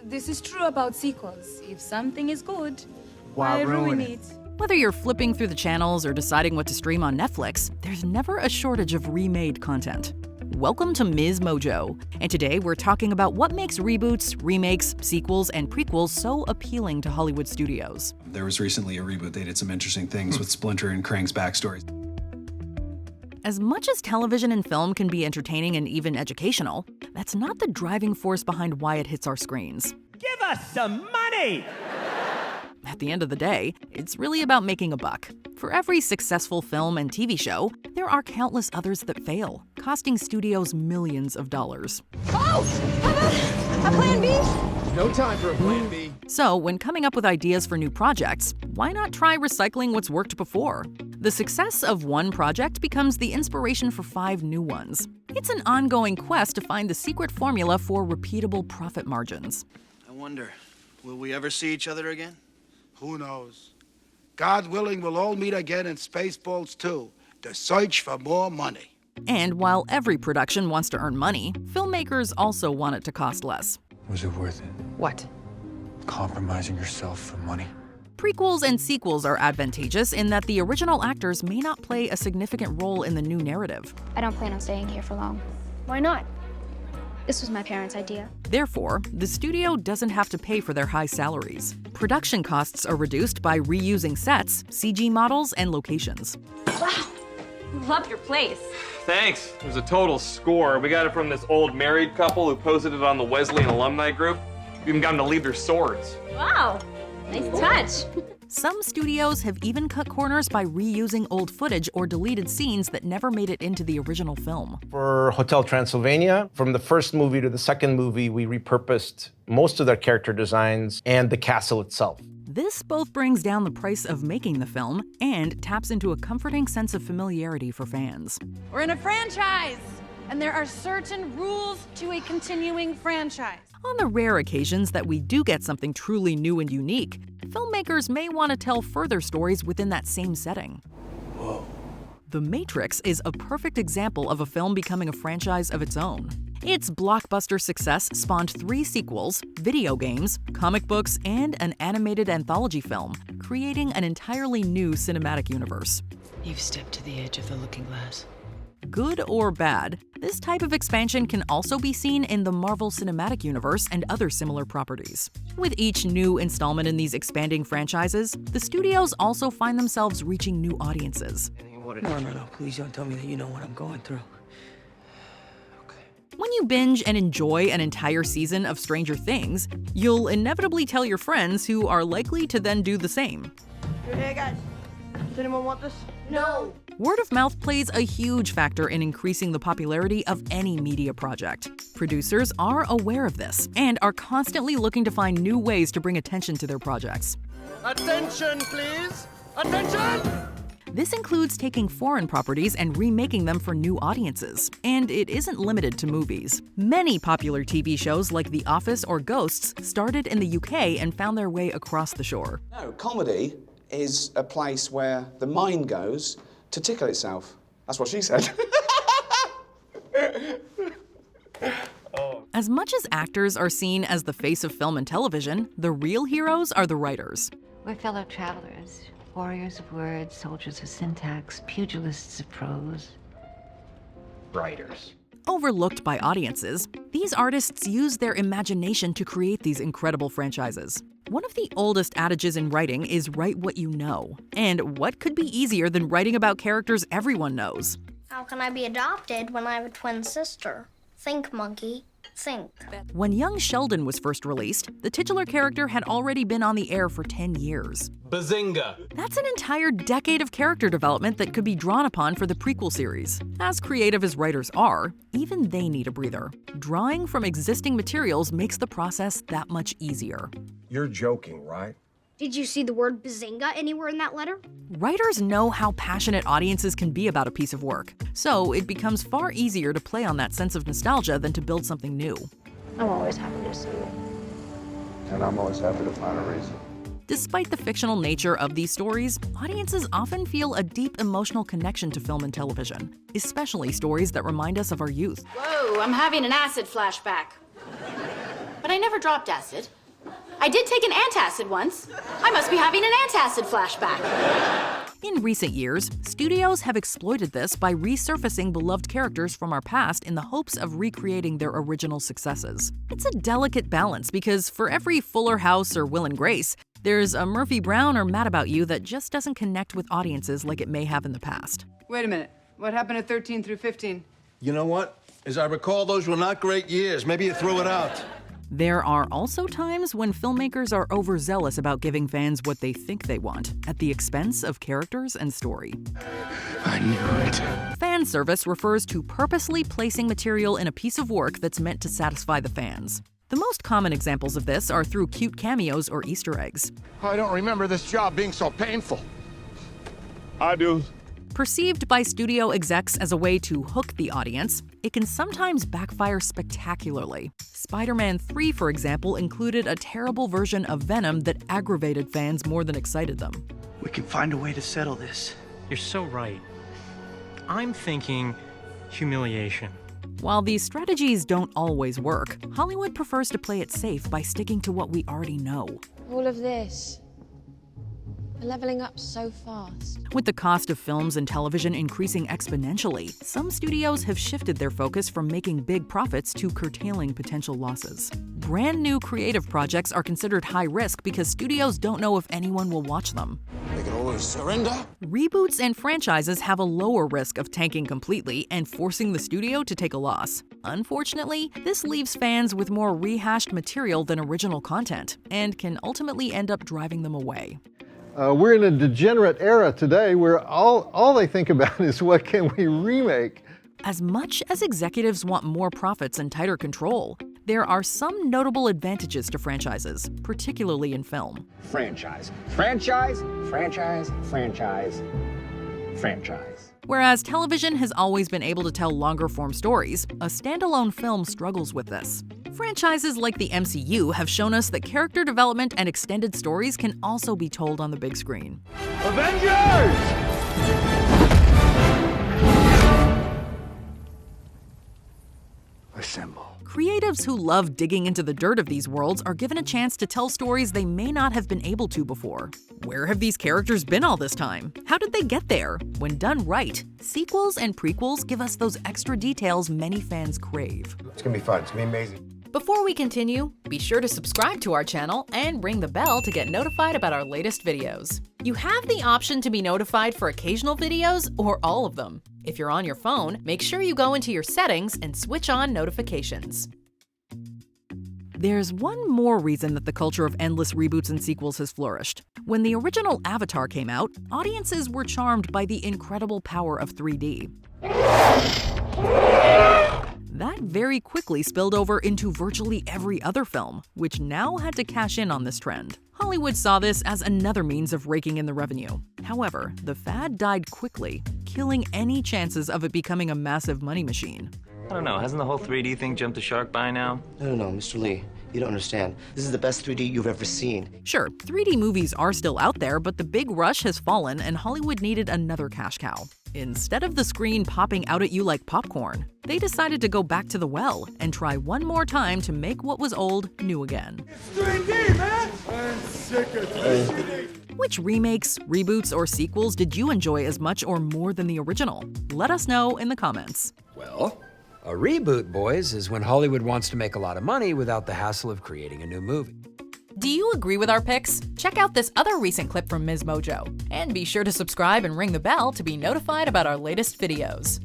This is true about sequels. If something is good, Why why ruin ruin it? Whether you're flipping through the channels or deciding what to stream on Netflix, there's never a shortage of remade content. Welcome to MsMojo, and today we're talking about what makes reboots, remakes, sequels, and prequels so appealing to Hollywood studios. There was recently a reboot. They did some interesting things with Splinter and Krang's backstories. As much as television and film can be entertaining and even educational, that's not the driving force behind why it hits our screens. Give us some money! At the end of the day, it's really about making a buck. For every successful film and TV show, there are countless others that fail, costing studios millions of dollars. Oh! How about a plan B? No time for a plan B. So, when coming up with ideas for new projects, why not try recycling what's worked before? The success of one project becomes the inspiration for 5 new ones. It's an ongoing quest to find the secret formula for repeatable profit margins. I wonder, will we ever see each other again? Who knows? God willing, we'll all meet again in Spaceballs 2, the search for more money. And while every production wants to earn money, filmmakers also want it to cost less. Was it worth it? What? Compromising yourself for money? Prequels and sequels are advantageous in that the original actors may not play a significant role in the new narrative. I don't plan on staying here for long. Why not? This was my parents' idea. Therefore, the studio doesn't have to pay for their high salaries. Production costs are reduced by reusing sets, CG models, and locations. Wow, love your place. Thanks. It was a total score. We got it from this old married couple who posted it on the Wesleyan alumni group. We even got them to leave their swords. Wow, nice touch. Some studios have even cut corners by reusing old footage or deleted scenes that never made it into the original film. For Hotel Transylvania, from the first movie to the second movie, we repurposed most of their character designs and the castle itself. This both brings down the price of making the film and taps into a comforting sense of familiarity for fans. We're in a franchise, and there are certain rules to a continuing franchise. On the rare occasions that we do get something truly new and unique, filmmakers may want to tell further stories within that same setting. Whoa. The Matrix is a perfect example of a film becoming a franchise of its own. Its blockbuster success spawned 3 sequels, video games, comic books, and an animated anthology film, creating an entirely new cinematic universe. You've stepped to the edge of the looking glass. Good or bad, this type of expansion can also be seen in the Marvel Cinematic Universe and other similar properties. With each new installment in these expanding franchises, the studios also find themselves reaching new audiences. No, please don't tell me that you know what I'm going through. When you binge and enjoy an entire season of Stranger Things, you'll inevitably tell your friends who are likely to then do the same. Hey guys, does anyone want this? No. Word of mouth plays a huge factor in increasing the popularity of any media project. Producers are aware of this and are constantly looking to find new ways to bring attention to their projects. Attention, please! Attention! This includes taking foreign properties and remaking them for new audiences. And it isn't limited to movies. Many popular TV shows like The Office or Ghosts started in the UK and found their way across the shore. No, comedy is a place where the mind goes to tickle itself. That's what she said. As much as actors are seen as the face of film and television, the real heroes are the writers. We're fellow travelers, warriors of words, soldiers of syntax, pugilists of prose. Writers. Overlooked by audiences, these artists use their imagination to create these incredible franchises. One of the oldest adages in writing is write what you know. And what could be easier than writing about characters everyone knows? How can I be adopted when I have a twin sister? Think, monkey, think. When young Sheldon was first released, the titular character had already been on the air for 10 years. Bazinga! That's an entire decade of character development that could be drawn upon for the prequel series. As creative as writers are, even they need a breather. Drawing from existing materials makes the process that much easier. You're joking, right? Did you see the word bazinga anywhere in that letter? Writers know how passionate audiences can be about a piece of work, so it becomes far easier to play on that sense of nostalgia than to build something new. I'm always happy to see you. And I'm always happy to find a reason. Despite the fictional nature of these stories, audiences often feel a deep emotional connection to film and television, especially stories that remind us of our youth. Whoa, I'm having an acid flashback. but I never dropped acid. I did take an antacid once. I must be having an antacid flashback. In recent years, studios have exploited this by resurfacing beloved characters from our past in the hopes of recreating their original successes. It's a delicate balance because for every Fuller House or Will and Grace, there's a Murphy Brown or Mad About You that just doesn't connect with audiences like it may have in the past. Wait a minute. What happened at 13 through 15? You know what? As I recall, those were not great years. Maybe you threw it out. There are also times when filmmakers are overzealous about giving fans what they think they want, at the expense of characters and story. I knew it. Fan service refers to purposely placing material in a piece of work that's meant to satisfy the fans. The most common examples of this are through cute cameos or Easter eggs. I don't remember this job being so painful. I do. Perceived by studio execs as a way to hook the audience, it can sometimes backfire spectacularly. Spider-Man 3, for example, included a terrible version of Venom that aggravated fans more than excited them. We can find a way to settle this. You're so right. I'm thinking humiliation. While these strategies don't always work, Hollywood prefers to play it safe by sticking to what we already know. All of this. We're leveling up so fast. With the cost of films and television increasing exponentially, some studios have shifted their focus from making big profits to curtailing potential losses. Brand new creative projects are considered high risk because studios don't know if anyone will watch them. They can always surrender. Reboots and franchises have a lower risk of tanking completely and forcing the studio to take a loss. Unfortunately, this leaves fans with more rehashed material than original content and can ultimately end up driving them away. We're in a degenerate era today where all they think about is what can we remake. As much as executives want more profits and tighter control, there are some notable advantages to franchises, particularly in film. Franchise, franchise, franchise, franchise, franchise. Whereas television has always been able to tell longer-form stories, a standalone film struggles with this. Franchises like the MCU have shown us that character development and extended stories can also be told on the big screen. Avengers! Assemble. Creatives who love digging into the dirt of these worlds are given a chance to tell stories they may not have been able to before. Where have these characters been all this time? How did they get there? When done right, sequels and prequels give us those extra details many fans crave. It's gonna be fun. It's gonna be amazing. Before we continue, be sure to subscribe to our channel and ring the bell to get notified about our latest videos. You have the option to be notified for occasional videos or all of them. If you're on your phone, make sure you go into your settings and switch on notifications. There's one more reason that the culture of endless reboots and sequels has flourished. When the original Avatar came out, audiences were charmed by the incredible power of 3D. That very quickly spilled over into virtually every other film, which now had to cash in on this trend. Hollywood saw this as another means of raking in the revenue. However, the fad died quickly, killing any chances of it becoming a massive money machine. I don't know, hasn't the whole 3D thing jumped the shark by now? No, Mr. Lee. You don't understand. This is the best 3D you've ever seen. Sure, 3D movies are still out there, but the big rush has fallen and Hollywood needed another cash cow. Instead of the screen popping out at you like popcorn, they decided to go back to the well and try one more time to make what was old new again. It's 3D, man! I'm sick of 3D. Which remakes, reboots, or sequels did you enjoy as much or more than the original? Let us know in the comments. Well, a reboot, boys, is when Hollywood wants to make a lot of money without the hassle of creating a new movie. Do you agree with our picks? Check out this other recent clip from MsMojo. And be sure to subscribe and ring the bell to be notified about our latest videos.